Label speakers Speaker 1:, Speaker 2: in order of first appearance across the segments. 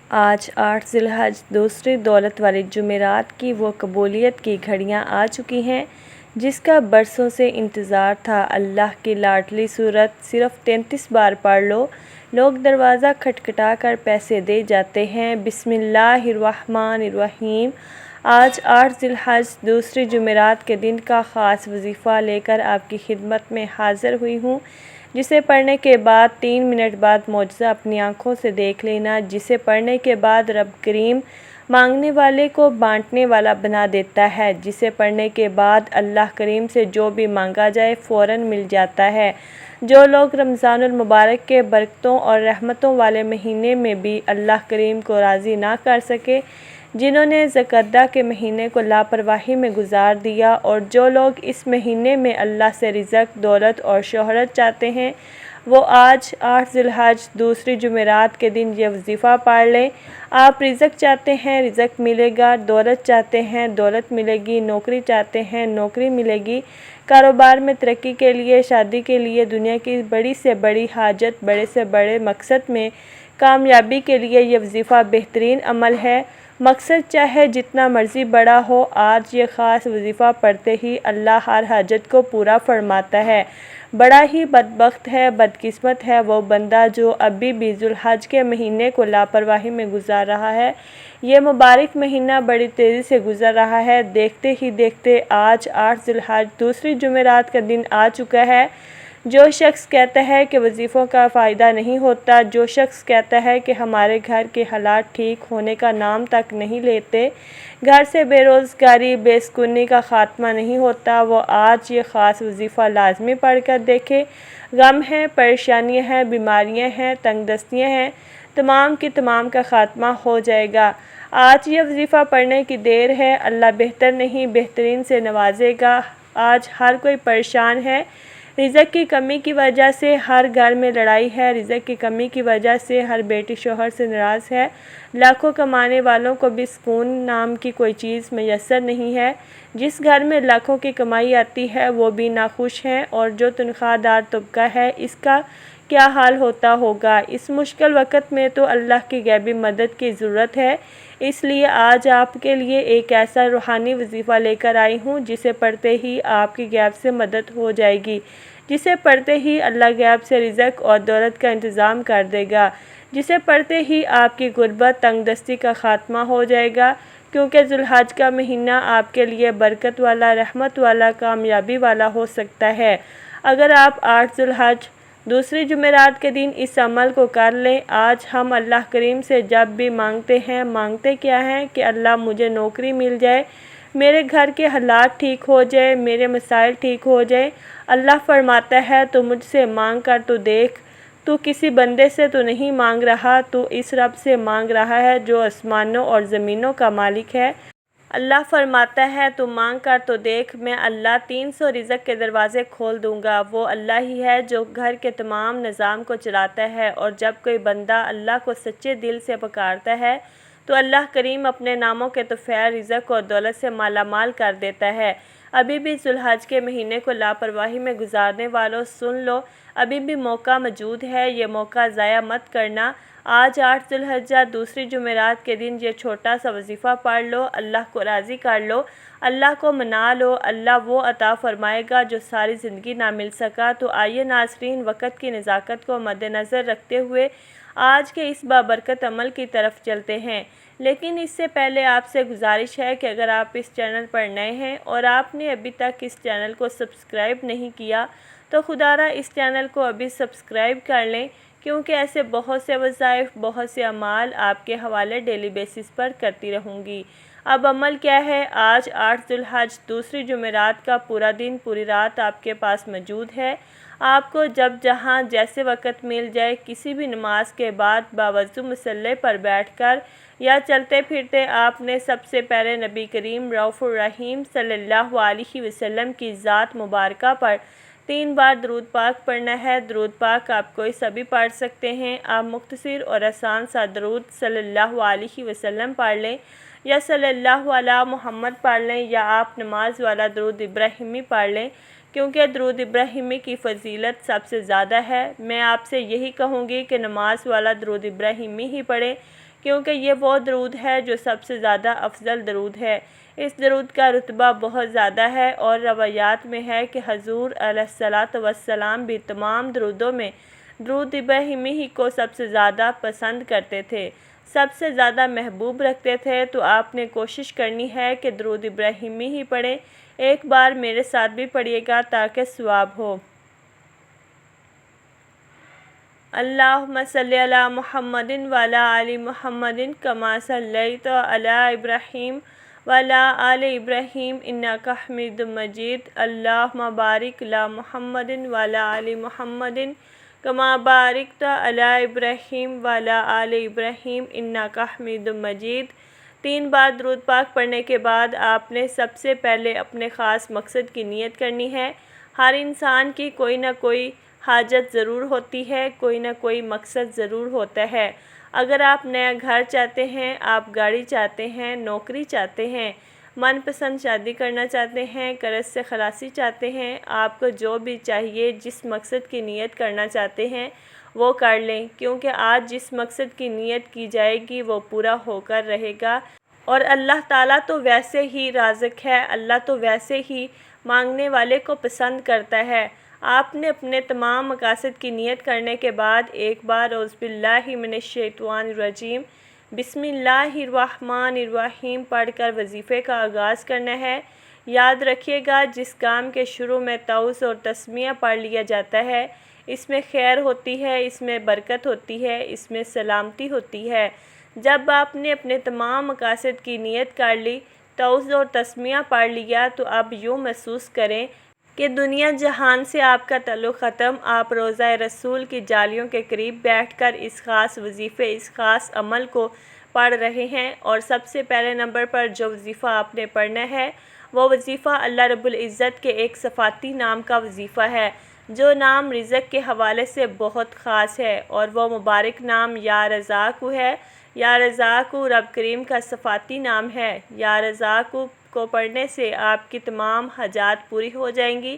Speaker 1: آج 8 ذی الحج دوسری دولت والی جمعرات کی وہ قبولیت کی گھڑیاں آ چکی ہیں جس کا برسوں سے انتظار تھا۔ اللہ کی لاڈلی سورت صرف 33 بار پڑھ لو، لوگ دروازہ کھٹکھٹا کر پیسے دے جاتے ہیں۔ بسم اللہ الرحمن الرحیم۔ آج 8 ذی الحج دوسری جمعرات کے دن کا خاص وظیفہ لے کر آپ کی خدمت میں حاضر ہوئی ہوں، جسے پڑھنے کے بعد 3 منٹ بعد معجزہ اپنی آنکھوں سے دیکھ لینا، جسے پڑھنے کے بعد رب کریم مانگنے والے کو بانٹنے والا بنا دیتا ہے، جسے پڑھنے کے بعد اللہ کریم سے جو بھی مانگا جائے فوراً مل جاتا ہے۔ جو لوگ رمضان المبارک کے برکتوں اور رحمتوں والے مہینے میں بھی اللہ کریم کو راضی نہ کر سکے، جنہوں نے ذوالقعدہ کے مہینے کو لاپرواہی میں گزار دیا، اور جو لوگ اس مہینے میں اللہ سے رزق، دولت اور شہرت چاہتے ہیں، وہ آج 8 ذی الحج دوسری جمعرات کے دن یہ وظیفہ پڑھ لیں۔ آپ رزق چاہتے ہیں، رزق ملے گا، دولت چاہتے ہیں، دولت ملے گی، نوکری چاہتے ہیں، نوکری ملے گی، کاروبار میں ترقی کے لیے، شادی کے لیے، دنیا کی بڑی سے بڑی حاجت، بڑے سے بڑے مقصد میں کامیابی کے لیے یہ وظیفہ بہترین عمل ہے۔ مقصد چاہے جتنا مرضی بڑا ہو، آج یہ خاص وظیفہ پڑھتے ہی اللہ ہر حاجت کو پورا فرماتا ہے۔ بڑا ہی بدبخت ہے، بدقسمت ہے وہ بندہ جو ابھی بھی ذی الحج کے مہینے کو لاپرواہی میں گزار رہا ہے۔ یہ مبارک مہینہ بڑی تیزی سے گزر رہا ہے، دیکھتے ہی دیکھتے آج 8 ذی الحج دوسری جمعرات کا دن آ چکا ہے۔ جو شخص کہتا ہے کہ وظیفوں کا فائدہ نہیں ہوتا، جو شخص کہتا ہے کہ ہمارے گھر کے حالات ٹھیک ہونے کا نام تک نہیں لیتے، گھر سے بے روزگاری، بے سکونی کا خاتمہ نہیں ہوتا، وہ آج یہ خاص وظیفہ لازمی پڑھ کر دیکھے۔ غم ہیں، پریشانیاں ہیں، بیماریاں ہیں، تنگ دستیاں ہیں، تمام کی تمام کا خاتمہ ہو جائے گا۔ آج یہ وظیفہ پڑھنے کی دیر ہے، اللہ بہتر نہیں بہترین سے نوازے گا۔ آج ہر کوئی پریشان ہے، رزق کی کمی کی وجہ سے ہر گھر میں لڑائی ہے، رزق کی کمی کی وجہ سے ہر بیٹی شوہر سے ناراض ہے، لاکھوں کمانے والوں کو بھی سکون نام کی کوئی چیز میسر نہیں ہے، جس گھر میں لاکھوں کی کمائی آتی ہے وہ بھی ناخوش ہیں، اور جو تنخواہ دار طبقہ ہے اس کا کیا حال ہوتا ہوگا۔ اس مشکل وقت میں تو اللہ کی غیبی مدد کی ضرورت ہے، اس لیے آج آپ کے لیے ایک ایسا روحانی وظیفہ لے کر آئی ہوں جسے پڑھتے ہی آپ کی غیب سے مدد ہو جائے گی، جسے پڑھتے ہی اللہ غیب سے رزق اور دولت کا انتظام کر دے گا، جسے پڑھتے ہی آپ کی غربت، تنگ دستی کا خاتمہ ہو جائے گا، کیونکہ ذی الحج کا مہینہ آپ کے لیے برکت والا، رحمت والا، کامیابی والا ہو سکتا ہے۔ اگر آپ 8 ذی الحج دوسری جمعرات کے دن اس عمل کو کر لیں۔ آج ہم اللہ کریم سے جب بھی مانگتے ہیں، مانگتے کیا ہیں کہ اللہ مجھے نوکری مل جائے، میرے گھر کے حالات ٹھیک ہو جائے، میرے مسائل ٹھیک ہو جائیں۔ اللہ فرماتا ہے تو مجھ سے مانگ کر تو دیکھ، تو کسی بندے سے تو نہیں مانگ رہا، تو اس رب سے مانگ رہا ہے جو آسمانوں اور زمینوں کا مالک ہے۔ اللہ فرماتا ہے تو مانگ کر تو دیکھ، میں اللہ 300 رزق کے دروازے کھول دوں گا۔ وہ اللہ ہی ہے جو گھر کے تمام نظام کو چلاتا ہے، اور جب کوئی بندہ اللہ کو سچے دل سے پکارتا ہے تو اللہ کریم اپنے ناموں کے طفیل رزق اور دولت سے مالا مال کر دیتا ہے۔ ابھی بھی ذی الحج کے مہینے کو لاپرواہی میں گزارنے والوں سن لو، ابھی بھی موقع موجود ہے، یہ موقع ضائع مت کرنا۔ آج 8 ذی الحجہ دوسری جمعرات کے دن یہ چھوٹا سا وظیفہ پڑھ لو، اللہ کو راضی کر لو، اللہ کو منا لو، اللہ وہ عطا فرمائے گا جو ساری زندگی نہ مل سکا۔ تو آئیے ناظرین، وقت کی نزاکت کو مد نظر رکھتے ہوئے آج کے اس بابرکت عمل کی طرف چلتے ہیں، لیکن اس سے پہلے آپ سے گزارش ہے کہ اگر آپ اس چینل پر نئے ہیں اور آپ نے ابھی تک اس چینل کو سبسکرائب نہیں کیا تو خدا را اس چینل کو ابھی سبسکرائب کر لیں، کیونکہ ایسے بہت سے وظائف، بہت سے اعمال آپ کے حوالے ڈیلی بیسس پر کرتی رہوں گی۔ اب عمل کیا ہے؟ آج 8 ذی الحج دوسری جمعرات کا پورا دن، پوری رات آپ کے پاس موجود ہے۔ آپ کو جب جہاں جیسے وقت مل جائے، کسی بھی نماز کے بعد باوضو مصلی پر بیٹھ کر یا چلتے پھرتے آپ نے سب سے پہلے نبی کریم رؤوف الرحیم صلی اللہ علیہ وسلم کی ذات مبارکہ پر 3 بار درود پاک پڑھنا ہے۔ درود پاک آپ کوئی سبھی پڑھ سکتے ہیں، آپ مختصر اور آسان سا درود صلی اللہ علیہ وسلم پڑھ لیں، یا صلی اللہ علی محمد پڑھ لیں، یا آپ نماز والا درود ابراہیمی پڑھ لیں، کیونکہ درود ابراہیمی کی فضیلت سب سے زیادہ ہے۔ میں آپ سے یہی کہوں گی کہ نماز والا درود ابراہیمی ہی پڑھیں، کیونکہ یہ وہ درود ہے جو سب سے زیادہ افضل درود ہے۔ اس درود کا رتبہ بہت زیادہ ہے اور روایات میں ہے کہ حضور علیہ الصلاۃ والسلام بھی تمام درودوں میں درود ابراہیمی ہی کو سب سے زیادہ پسند کرتے تھے، سب سے زیادہ محبوب رکھتے تھے۔ تو آپ نے کوشش کرنی ہے کہ درود ابراہیمی ہی پڑھیں۔ ایک بار میرے ساتھ بھی پڑھیے گا تاکہ ثواب ہو۔ اللہم صلی علی محمد وعلی آل محمد کما صلیت علی ابراہیم وعلی آل ابراہیم انک حمید مجید۔ اللہم بارک علی محمد وعلی آل محمد کما بارکت علی ابراہیم وعلی آل ابراہیم انک حمید مجید۔ 3 بار درود پاک پڑھنے کے بعد آپ نے سب سے پہلے اپنے خاص مقصد کی نیت کرنی ہے۔ ہر انسان کی کوئی نہ کوئی حاجت ضرور ہوتی ہے، کوئی نہ کوئی مقصد ضرور ہوتا ہے۔ اگر آپ نیا گھر چاہتے ہیں، آپ گاڑی چاہتے ہیں، نوکری چاہتے ہیں، من پسند شادی کرنا چاہتے ہیں، قرض سے خلاصی چاہتے ہیں، آپ کو جو بھی چاہیے، جس مقصد کی نیت کرنا چاہتے ہیں وہ کر لیں، کیونکہ آج جس مقصد کی نیت کی جائے گی وہ پورا ہو کر رہے گا۔ اور اللہ تعالیٰ تو ویسے ہی رازق ہے، اللہ تو ویسے ہی مانگنے والے کو پسند کرتا ہے۔ آپ نے اپنے تمام مقاصد کی نیت کرنے کے بعد ایک بار اعوذ باللہ من الشیطان الرجیم بسم اللہ الرحمن الرحیم پڑھ کر وظیفے کا آغاز کرنا ہے۔ یاد رکھیے گا، جس کام کے شروع میں تعوذ اور تسمیہ پڑھ لیا جاتا ہے، اس میں خیر ہوتی ہے، اس میں برکت ہوتی ہے، اس میں سلامتی ہوتی ہے۔ جب آپ نے اپنے تمام مقاصد کی نیت کر لی، تعوذ اور تسمیہ پڑھ لیا، تو اب یوں محسوس کریں کہ دنیا جہان سے آپ کا تعلق ختم۔ آپ روضہ رسول کی جالیوں کے قریب بیٹھ کر اس خاص وظیفے، اس خاص عمل کو پڑھ رہے ہیں، اور سب سے پہلے نمبر پر جو وظیفہ آپ نے پڑھنا ہے وہ وظیفہ اللہ رب العزت کے ایک صفاتی نام کا وظیفہ ہے، جو نام رزق کے حوالے سے بہت خاص ہے، اور وہ مبارک نام یا رزاق ہے۔ یا رزاق رب کریم کا صفاتی نام ہے۔ یا رزاق کو پڑھنے سے آپ کی تمام حاجات پوری ہو جائیں گی۔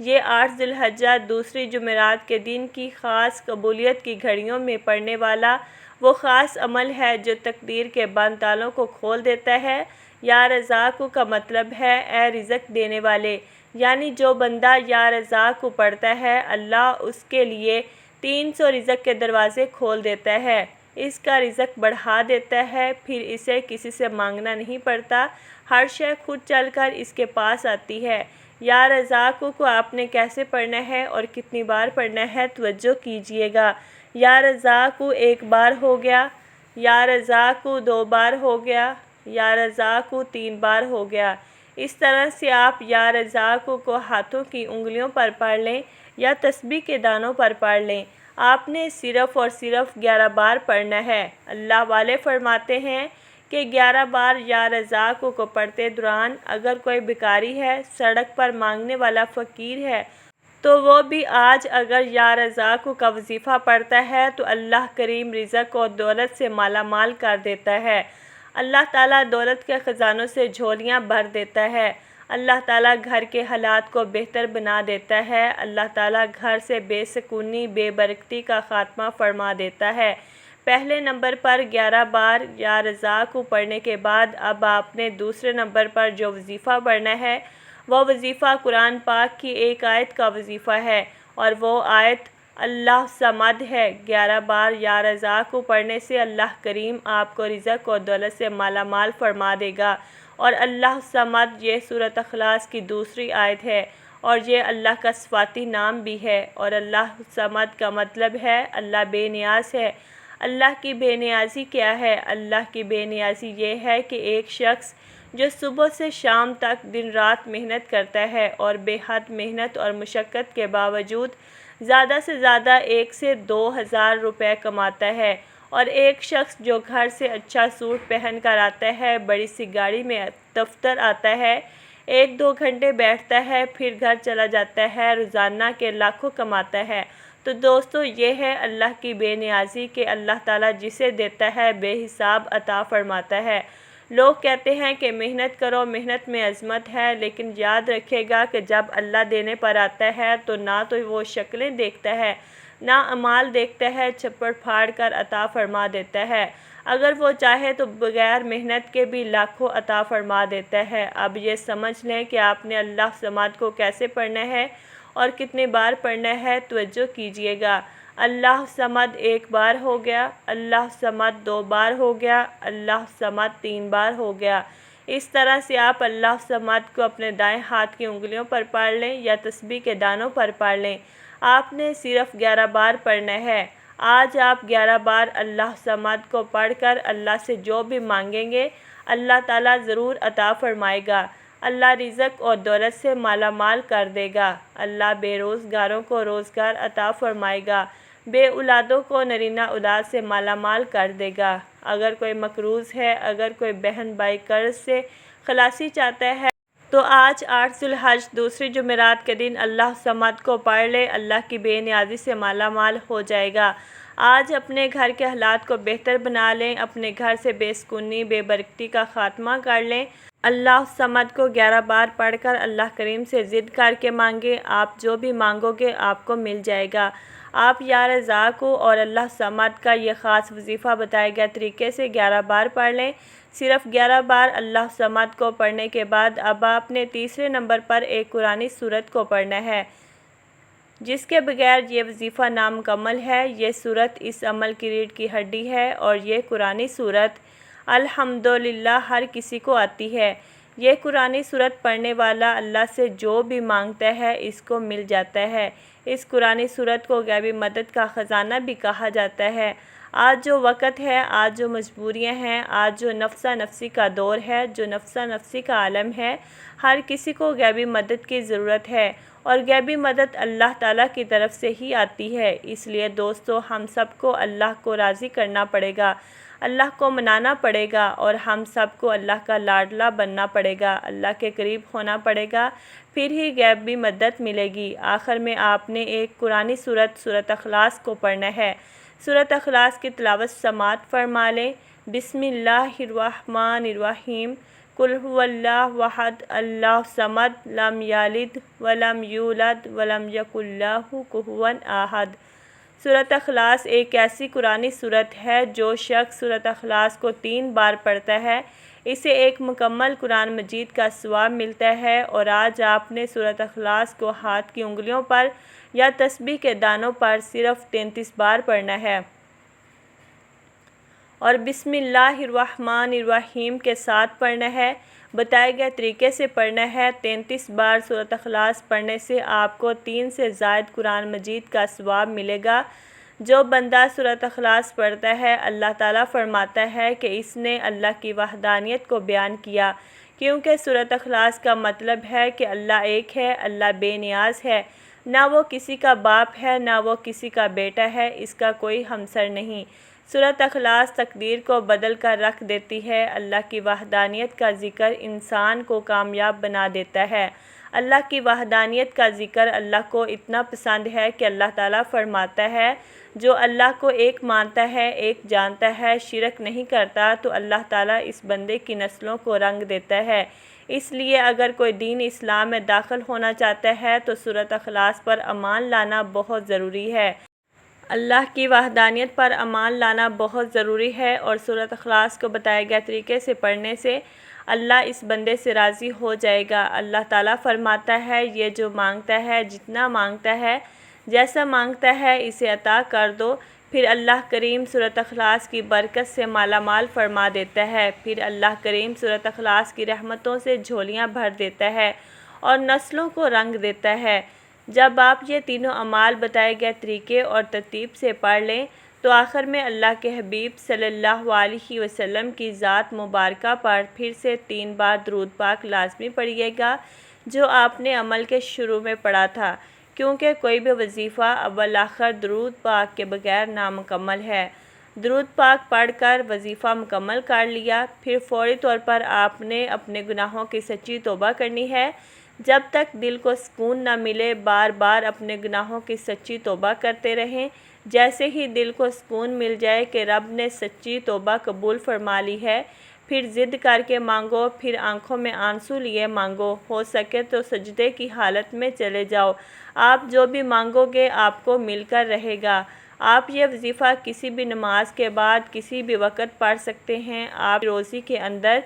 Speaker 1: یہ 8 ذی الحجہ دوسری جمعرات کے دن کی خاص قبولیت کی گھڑیوں میں پڑھنے والا وہ خاص عمل ہے جو تقدیر کے بند تالوں کو کھول دیتا ہے۔ یا رزاق کا مطلب ہے اے رزق دینے والے، یعنی جو بندہ یا رزاق پڑھتا ہے، اللہ اس کے لیے 300 رزق کے دروازے کھول دیتا ہے، اس کا رزق بڑھا دیتا ہے، پھر اسے کسی سے مانگنا نہیں پڑتا، ہر شے خود چل کر اس کے پاس آتی ہے۔ یا رزاق کو آپ نے کیسے پڑھنا ہے اور کتنی بار پڑھنا ہے، توجہ کیجئے گا۔ یا رزاق 1 بار ہو گیا، یا رزاق 2 بار ہو گیا، یا رزاق 3 بار ہو گیا۔ اس طرح سے آپ یا رزاق کو ہاتھوں کی انگلیوں پر پڑھ لیں یا تسبیح کے دانوں پر پڑھ لیں۔ آپ نے صرف اور صرف 11 بار پڑھنا ہے۔ اللہ والے فرماتے ہیں کہ 11 بار یا رزاق کو پڑھتے دوران اگر کوئی بھکاری ہے، سڑک پر مانگنے والا فقیر ہے، تو وہ بھی آج اگر یا رزاق کا وظیفہ پڑھتا ہے تو اللہ کریم رزق اور دولت سے مالا مال کر دیتا ہے۔ اللہ تعالیٰ دولت کے خزانوں سے جھولیاں بھر دیتا ہے۔ اللہ تعالیٰ گھر کے حالات کو بہتر بنا دیتا ہے۔ اللہ تعالیٰ گھر سے بے سکونی، بے برکتی کا خاتمہ فرما دیتا ہے۔ پہلے نمبر پر 11 بار یا رزاق پڑھنے کے بعد اب آپ نے دوسرے نمبر پر جو وظیفہ پڑھنا ہے وہ وظیفہ قرآن پاک کی ایک آیت کا وظیفہ ہے، اور وہ آیت اللہ صمد ہے۔ 11 بار یا رزاق پڑھنے سے اللہ کریم آپ کو رزق اور دولت سے مالا مال فرما دے گا۔ اور اللہ صمد یہ سورۃ اخلاص کی دوسری آیت ہے، اور یہ اللہ کا صفاتی نام بھی ہے۔ اور اللہ صمد کا مطلب ہے اللہ بے نیاز ہے۔ اللہ کی بے نیازی کیا ہے؟ اللہ کی بے نیازی یہ ہے کہ ایک شخص جو صبح سے شام تک دن رات محنت کرتا ہے اور بے حد محنت اور مشقت کے باوجود زیادہ سے زیادہ 1 سے 2,000 روپے کماتا ہے، اور ایک شخص جو گھر سے اچھا سوٹ پہن کر آتا ہے، بڑی سی گاڑی میں دفتر آتا ہے، 1-2 گھنٹے بیٹھتا ہے، پھر گھر چلا جاتا ہے، روزانہ کے لاکھوں کماتا ہے۔ تو دوستو، یہ ہے اللہ کی بے نیازی کہ اللہ تعالیٰ جسے دیتا ہے بے حساب عطا فرماتا ہے۔ لوگ کہتے ہیں کہ محنت کرو، محنت میں عظمت ہے، لیکن یاد رکھے گا کہ جب اللہ دینے پر آتا ہے تو نہ تو وہ شکلیں دیکھتا ہے، نہ اعمال دیکھتا ہے، چھپڑ پھاڑ کر عطا فرما دیتا ہے۔ اگر وہ چاہے تو بغیر محنت کے بھی لاکھوں عطا فرما دیتا ہے۔ اب یہ سمجھ لیں کہ آپ نے اللہ الصمد کو کیسے پڑھنا ہے اور کتنے بار پڑھنا ہے۔ توجہ کیجیے گا، اللہ الصمد 1 بار ہو گیا، اللہ الصمد 2 بار ہو گیا، اللہ الصمد 3 بار ہو گیا۔ اس طرح سے آپ اللہ الصمد کو اپنے دائیں ہاتھ کی انگلیوں پر پڑھ لیں یا تسبیح کے دانوں پر پڑھ لیں۔ آپ نے صرف 11 بار پڑھنا ہے۔ آج آپ 11 بار اللہ الصمد کو پڑھ کر اللہ سے جو بھی مانگیں گے اللہ تعالیٰ ضرور عطا فرمائے گا۔ اللہ رزق اور دولت سے مالا مال کر دے گا۔ اللہ بے روزگاروں کو روزگار عطا فرمائے گا۔ بے اولادوں کو نرینہ اولاد سے مالا مال کر دے گا۔ اگر کوئی مقروض ہے، اگر کوئی بہن بھائی قرض سے خلاصی چاہتا ہے تو آج 8 ذی الحج دوسری جمعرات کے دن اللہ الصمد کو پڑھ لے، اللہ کی بے نیازی سے مالا مال ہو جائے گا۔ آج اپنے گھر کے حالات کو بہتر بنا لیں، اپنے گھر سے بے سکونی، بے برکتی کا خاتمہ کر لیں۔ اللہ الصمد کو 11 بار پڑھ کر اللہ کریم سے ضد کر کے مانگیں، آپ جو بھی مانگو گے آپ کو مل جائے گا۔ آپ یا رزاق کو اور اللہ الصمد کا یہ خاص وظیفہ بتائے گئے طریقے سے 11 بار پڑھ لیں۔ صرف 11 بار اللہ الصمد کو پڑھنے کے بعد اب آپ نے تیسرے نمبر پر ایک قرآنی سورت کو پڑھنا ہے، جس کے بغیر یہ وظیفہ نامکمل ہے۔ یہ سورت اس عمل کی ریڑھ کی ہڈی ہے اور یہ قرآنی سورت الحمدللہ ہر کسی کو آتی ہے۔ یہ قرآنی سورت پڑھنے والا اللہ سے جو بھی مانگتا ہے اس کو مل جاتا ہے۔ اس قرآنی سورت کو غیبی مدد کا خزانہ بھی کہا جاتا ہے۔ آج جو وقت ہے، آج جو مجبوریاں ہیں، آج جو نفسا نفسی کا دور ہے، جو نفسا نفسی کا عالم ہے، ہر کسی کو غیبی مدد کی ضرورت ہے اور غیبی مدد اللہ تعالیٰ کی طرف سے ہی آتی ہے۔ اس لیے دوستو، ہم سب کو اللہ کو راضی کرنا پڑے گا، اللہ کو منانا پڑے گا اور ہم سب کو اللہ کا لاڈلا بننا پڑے گا، اللہ کے قریب ہونا پڑے گا، پھر ہی غیبی مدد ملے گی۔ آخر میں آپ نے ایک قرآنی سورت اخلاص کو پڑھنا ہے۔ سورت اخلاص کی تلاوت سماعت فرما لیں۔ بسم اللہ الرحمن الرحیم۔ قل هو اللہ احد اللہ الصمد لم یلد ولم یولد ولم یکن لہ کفوا احد۔ سورت اخلاص ایک ایسی قرآنی سورت ہے جو شخص سورت اخلاص کو 3 بار پڑھتا ہے اسے ایک مکمل قرآن مجید کا ثواب ملتا ہے۔ اور آج آپ نے سورت اخلاص کو ہاتھ کی انگلیوں پر یا تسبیح کے دانوں پر صرف 33 بار پڑھنا ہے اور بسم اللہ الرحمن الرحیم کے ساتھ پڑھنا ہے۔ بتائے گئے طریقے سے پڑھنا ہے۔ 33 بار سورت اخلاص پڑھنے سے آپ کو 3 سے زائد قرآن مجید کا ثواب ملے گا۔ جو بندہ سورت اخلاص پڑھتا ہے اللہ تعالیٰ فرماتا ہے کہ اس نے اللہ کی وحدانیت کو بیان کیا، کیونکہ سورت اخلاص کا مطلب ہے کہ اللہ ایک ہے، اللہ بے نیاز ہے، نہ وہ کسی کا باپ ہے نہ وہ کسی کا بیٹا ہے، اس کا کوئی ہمسر نہیں۔ سورت اخلاص تقدیر کو بدل کر رکھ دیتی ہے۔ اللہ کی وحدانیت کا ذکر انسان کو کامیاب بنا دیتا ہے۔ اللہ کی وحدانیت کا ذکر اللہ کو اتنا پسند ہے کہ اللہ تعالیٰ فرماتا ہے جو اللہ کو ایک مانتا ہے، ایک جانتا ہے، شرک نہیں کرتا تو اللہ تعالیٰ اس بندے کی نسلوں کو رنگ دیتا ہے۔ اس لیے اگر کوئی دین اسلام میں داخل ہونا چاہتا ہے تو سورت اخلاص پر ایمان لانا بہت ضروری ہے۔ اللہ کی وحدانیت پر ایمان لانا بہت ضروری ہے اور سورت اخلاص کو بتائے گئے طریقے سے پڑھنے سے اللہ اس بندے سے راضی ہو جائے گا۔ اللہ تعالیٰ فرماتا ہے یہ جو مانگتا ہے، جتنا مانگتا ہے، جیسا مانگتا ہے اسے عطا کر دو۔ پھر اللہ کریم سورت اخلاص کی برکت سے مالا مال فرما دیتا ہے۔ پھر اللہ کریم سورت اخلاص کی رحمتوں سے جھولیاں بھر دیتا ہے اور نسلوں کو رنگ دیتا ہے۔ جب آپ یہ تینوں اعمال بتائے گئے طریقے اور ترتیب سے پڑھ لیں تو آخر میں اللہ کے حبیب صلی اللہ علیہ وسلم کی ذات مبارکہ پر پھر سے 3 بار درود پاک لازمی پڑھیے گا جو آپ نے عمل کے شروع میں پڑھا تھا، کیونکہ کوئی بھی وظیفہ اول آخر درود پاک کے بغیر نامکمل ہے۔ درود پاک پڑھ کر وظیفہ مکمل کر لیا، پھر فوری طور پر آپ نے اپنے گناہوں کی سچی توبہ کرنی ہے۔ جب تک دل کو سکون نہ ملے بار بار اپنے گناہوں کی سچی توبہ کرتے رہیں۔ جیسے ہی دل کو سکون مل جائے کہ رب نے سچی توبہ قبول فرما لی ہے، پھر ضد کر کے مانگو، پھر آنکھوں میں آنسو لیے مانگو، ہو سکے تو سجدے کی حالت میں چلے جاؤ۔ آپ جو بھی مانگو گے آپ کو مل کر رہے گا۔ آپ یہ وظیفہ کسی بھی نماز کے بعد کسی بھی وقت پڑھ سکتے ہیں۔ آپ کی روزی کے اندر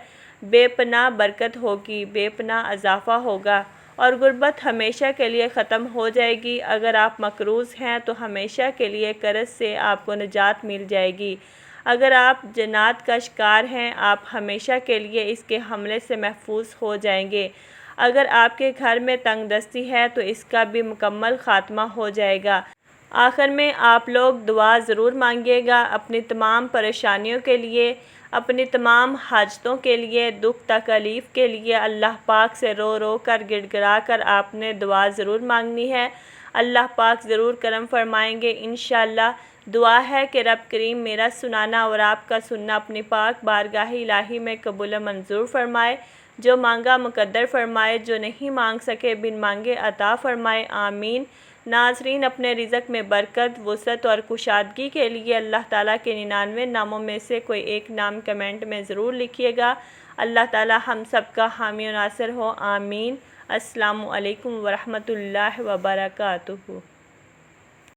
Speaker 1: بے پناہ برکت ہوگی، بے پناہ اضافہ ہوگا اور غربت ہمیشہ کے لیے ختم ہو جائے گی۔ اگر آپ مقروض ہیں تو ہمیشہ کے لیے قرض سے آپ کو نجات مل جائے گی۔ اگر آپ جنات کا شکار ہیں، آپ ہمیشہ کے لیے اس کے حملے سے محفوظ ہو جائیں گے۔ اگر آپ کے گھر میں تنگ دستی ہے تو اس کا بھی مکمل خاتمہ ہو جائے گا۔ آخر میں آپ لوگ دعا ضرور مانگیے گا اپنی تمام پریشانیوں کے لیے، اپنی تمام حاجتوں کے لیے، دکھ تکلیف کے لیے اللہ پاک سے رو رو کر گڑ گڑا کر آپ نے دعا ضرور مانگنی ہے۔ اللہ پاک ضرور کرم فرمائیں گے انشاءاللہ۔ دعا ہے کہ رب کریم میرا سنانا اور آپ کا سننا اپنی پاک بارگاہ الہی میں قبول و منظور فرمائے، جو مانگا مقدر فرمائے، جو نہیں مانگ سکے بن مانگے عطا فرمائے، آمین۔ ناظرین، اپنے رزق میں برکت، وسعت اور کشادگی کے لیے اللہ تعالیٰ کے 99 ناموں میں سے کوئی ایک نام کمنٹ میں ضرور لکھیے گا۔ اللہ تعالیٰ ہم سب کا حامی و ناصر ہو، آمین۔ السلام علیکم ورحمۃ اللہ وبرکاتہ۔